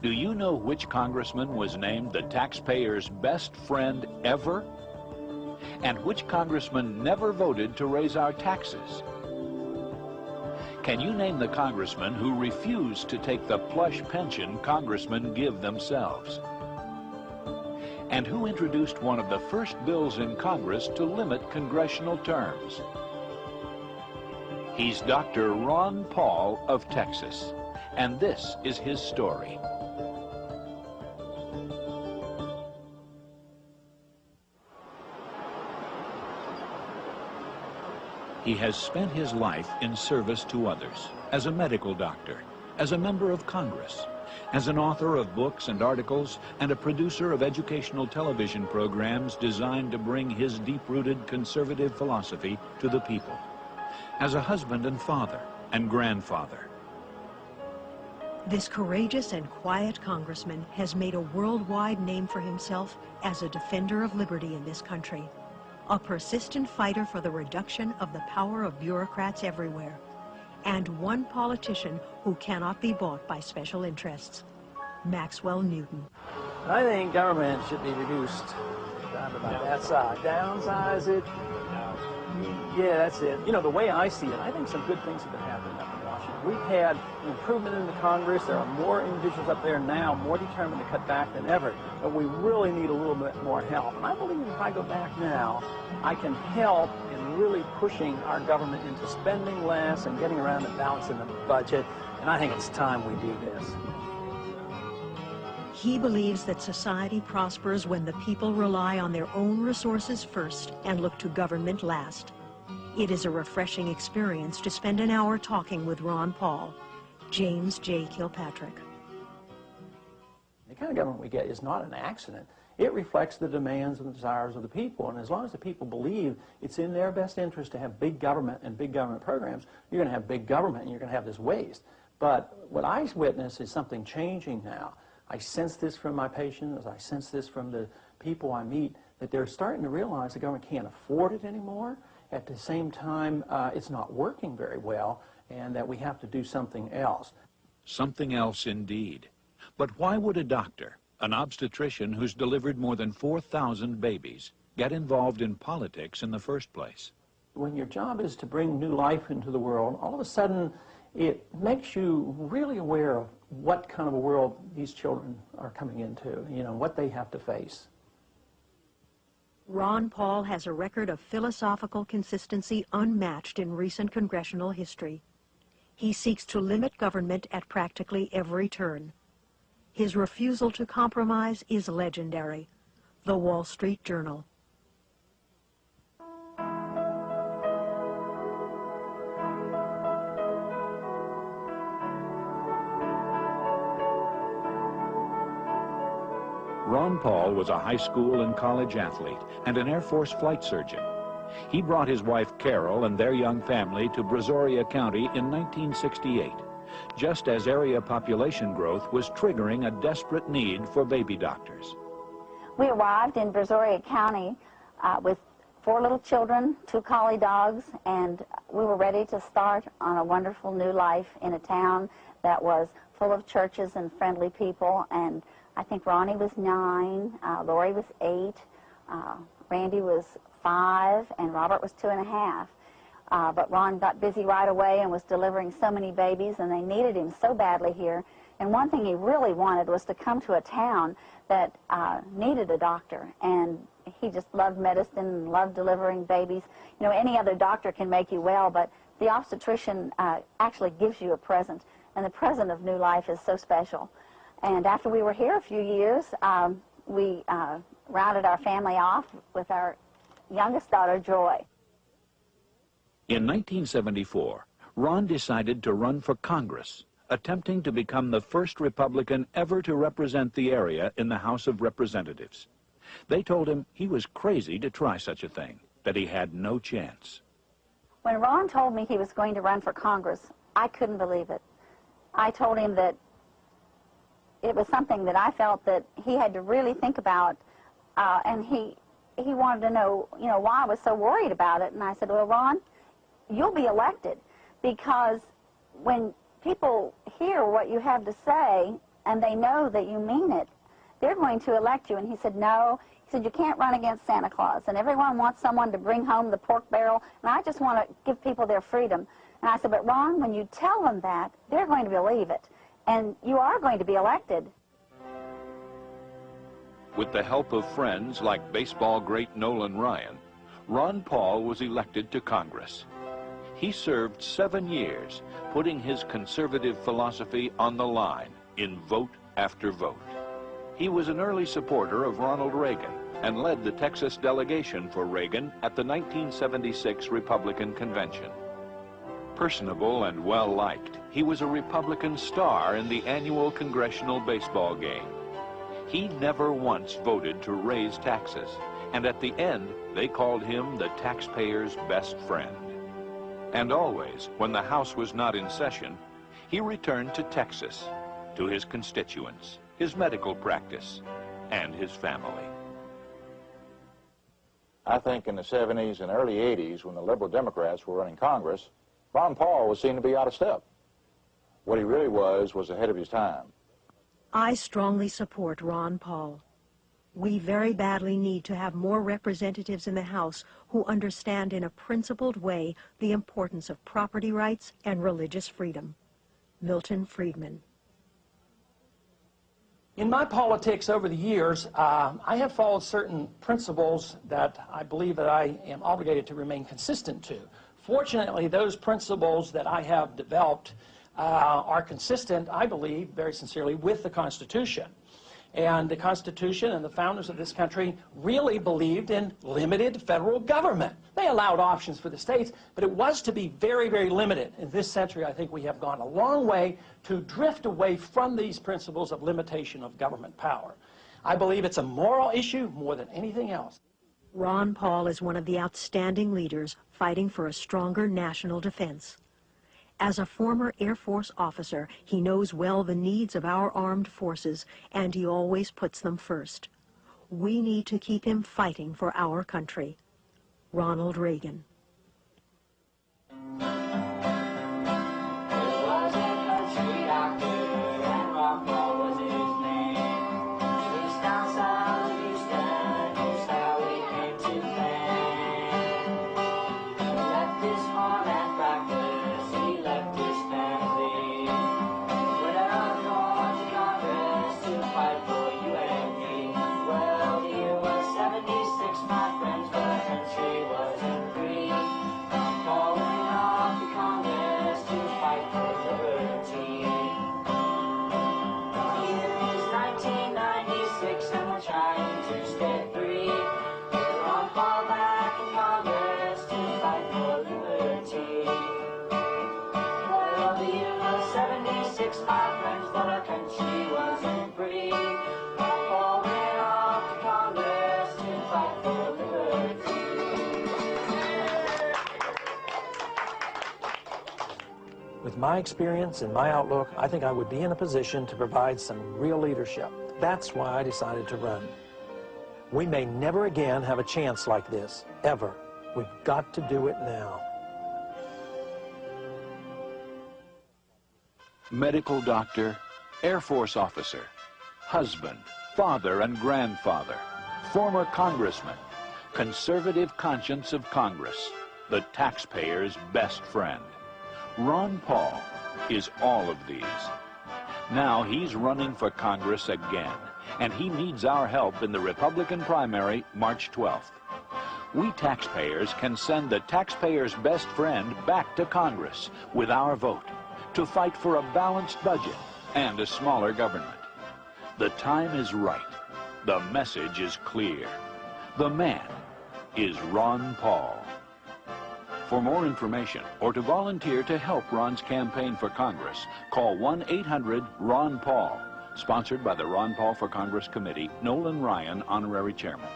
Do you know which congressman was named the taxpayer's best friend ever? And which congressman never voted to raise our taxes? Can you name the congressman who refused to take the plush pension congressmen give themselves? And who introduced one of the first bills in Congress to limit congressional terms? He's Dr. Ron Paul of Texas, and this is his story. He has spent his life in service to others, as a medical doctor, as a member of Congress, as an author of books and articles, and a producer of educational television programs designed to bring his deep-rooted conservative philosophy to the people, as a husband and father and grandfather. This courageous and quiet congressman has made a worldwide name for himself as a defender of liberty in this country, a persistent fighter for the reduction of the power of bureaucrats everywhere, and one politician who cannot be bought by special interests, Maxwell Newton. I think government should be reduced down to about that size. Downsize it. Yeah, that's it. You know, the way I see it, I think some good things have been happening up in Washington. We've had an improvement in the Congress. There are more individuals up there now, more determined to cut back than ever. But we really need a little bit more help. And I believe if I go back now, I can help in really pushing our government into spending less and getting around and balancing the budget. And I think it's time we do this. He believes that society prospers when the people rely on their own resources first and look to government last. It is a refreshing experience to spend an hour talking with Ron Paul. James J. Kilpatrick. The kind of government we get is not an accident. It reflects the demands and the desires of the people, and as long as the people believe it's in their best interest to have big government and big government programs, you're going to have big government and you're going to have this waste. But what I witness is something changing now. I sense this from my patients, I sense this from the people I meet, that they're starting to realize the government can't afford it anymore. At the same time, it's not working very well, and that we have to do something else. Something else indeed. But why would a doctor, an obstetrician who's delivered more than 4,000 babies, get involved in politics in the first place? When your job is to bring new life into the world, all of a sudden it makes you really aware of what kind of a world these children are coming into, you know, what they have to face. Ron Paul has a record of philosophical consistency unmatched in recent congressional history. He seeks to limit government at practically every turn. His refusal to compromise is legendary. The Wall Street Journal. Ron Paul was a high school and college athlete and an Air Force flight surgeon. He brought his wife Carol and their young family to Brazoria County in 1968, just as area population growth was triggering a desperate need for baby doctors. We arrived in Brazoria County with 4 little children, 2 collie dogs, and we were ready to start on a wonderful new life in a town that was full of churches and friendly people. And I think Ronnie was 9, Lori was 8, Randy was 5, and Robert was 2.5. But Ron got busy right away and was delivering so many babies, and they needed him so badly here. And one thing he really wanted was to come to a town that needed a doctor, and he just loved medicine and loved delivering babies. You know, any other doctor can make you well, but the obstetrician actually gives you a present, and the present of new life is so special. And after we were here a few years, we rounded our family off with our youngest daughter, Joy. In 1974, Ron decided to run for Congress, attempting to become the first Republican ever to represent the area in the House of Representatives. They told him he was crazy to try such a thing, that he had no chance. When Ron told me he was going to run for Congress, I couldn't believe it. I told him that it was something that I felt that he had to really think about, and he wanted to know, you know, why I was so worried about it. And I said, well, Ron, you'll be elected, because when people hear what you have to say, and they know that you mean it, they're going to elect you. And he said, no. He said, you can't run against Santa Claus, and everyone wants someone to bring home the pork barrel, and I just want to give people their freedom. And I said, but Ron, when you tell them that, they're going to believe it, and you are going to be elected. With the help of friends like baseball great Nolan Ryan, Ron Paul was elected to Congress. He served 7 years, putting his conservative philosophy on the line in vote after vote. He was an early supporter of Ronald Reagan and led the Texas delegation for Reagan at the 1976 Republican Convention. Personable and well-liked, he was a Republican star in the annual congressional baseball game. He never once voted to raise taxes, and at the end, they called him the taxpayer's best friend. And always, when the House was not in session, he returned to Texas, to his constituents, his medical practice, and his family. I think in the 70s and early 80s, when the liberal Democrats were running Congress, Ron Paul was seen to be out of step. What he really was ahead of his time. I strongly support Ron Paul. We very badly need to have more representatives in the House who understand in a principled way the importance of property rights and religious freedom. Milton Friedman. In my politics over the years, I have followed certain principles that I believe that I am obligated to remain consistent to. Fortunately, those principles that I have developed are consistent, I believe, very sincerely, with the Constitution. And the Constitution and the founders of this country really believed in limited federal government. They allowed options for the states, but it was to be very, very limited. In this century, I think we have gone a long way to drift away from these principles of limitation of government power. I believe it's a moral issue more than anything else. Ron Paul is one of the outstanding leaders fighting for a stronger national defense. As a former Air Force officer, he knows well the needs of our armed forces, and he always puts them first. We need to keep him fighting for our country. Ronald Reagan. With my experience and my outlook, I think I would be in a position to provide some real leadership. That's why I decided to run. We may never again have a chance like this, ever. We've got to do it now. Medical doctor, Air Force officer, husband, father and grandfather, former congressman, conservative conscience of Congress, the taxpayer's best friend. Ron Paul is all of these. Now he's running for Congress again, and he needs our help in the Republican primary March 12th. We taxpayers can send the taxpayer's best friend back to Congress with our vote to fight for a balanced budget and a smaller government. The time is right. The message is clear. The man is Ron Paul. For more information or to volunteer to help Ron's campaign for Congress, call 1-800-RON-PAUL, sponsored by the Ron Paul for Congress Committee, Nolan Ryan, Honorary Chairman.